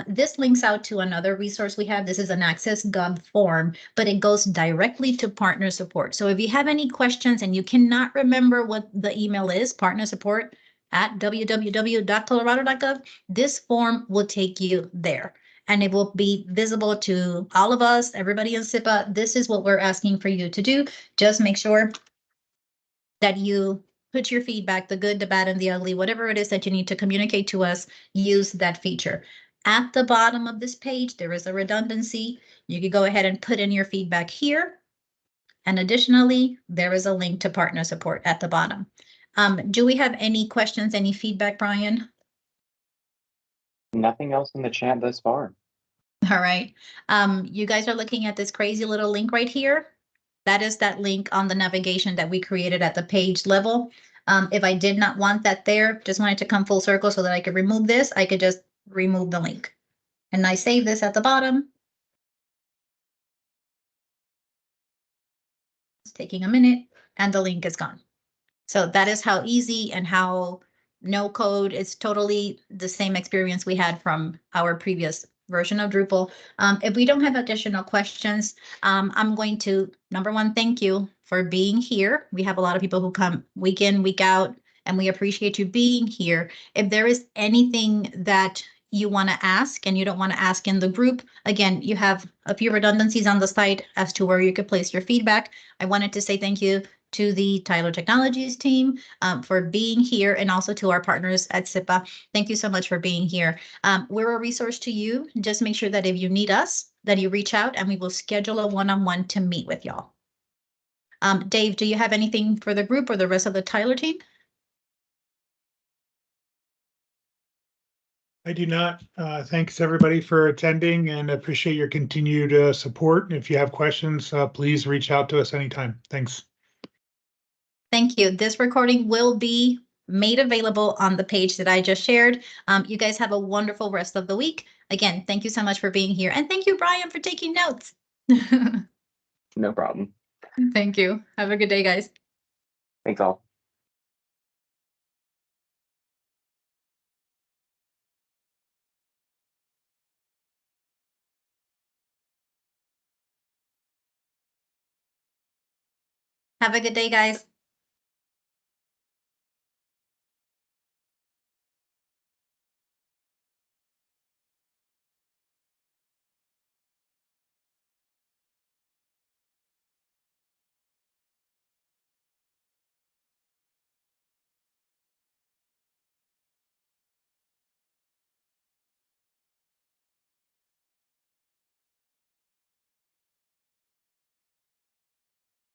This links out to another resource we have. This is an Access Gov form, but it goes directly to partner support. So if you have any questions and you cannot remember what the email is, partnersupport@www.colorado.gov, this form will take you there. And it will be visible to all of us, everybody in SIPA. This is what we're asking for you to do. Just make sure that you put your feedback, the good, the bad, and the ugly, whatever it is that you need to communicate to us, use that feature. At the bottom of this page, there is a redundancy. You could go ahead and put in your feedback here. And additionally, there is a link to partner support at the bottom. Do we have any questions, any feedback, Brian? Nothing else in the chat thus far. All right. You guys are looking at this crazy little link right here. That is that link on the navigation that we created at the page level. If I did not want that there, just wanted to come full circle so that I could remove this, I could just remove the link. And I save this at the bottom. It's taking a minute and the link is gone. So that is how easy and how no code, it's totally the same experience we had from our previous version of Drupal. If we don't have additional questions, I'm going to, number one, thank you for being here. We have a lot of people who come week in, week out, and we appreciate you being here. If there is anything that you want to ask and you don't want to ask in the group, again, you have a few redundancies on the site as to where you could place your feedback. I wanted to say thank you to the Tyler Technologies team for being here, and also to our partners at SIPA. Thank you so much for being here. We're a resource to you. Just make sure that if you need us, that you reach out and we will schedule a one-on-one to meet with y'all. Dave, do you have anything for the group or the rest of the Tyler team? I do not. Thanks everybody for attending and appreciate your continued support. If you have questions, please reach out to us anytime. Thanks. Thank you. This recording will be made available on the page that I just shared. You guys have a wonderful rest of the week. Again, thank you so much for being here. And thank you, Brian, for taking notes. No problem. Thank you. Have a good day, guys. Thanks all. Have a good day, guys.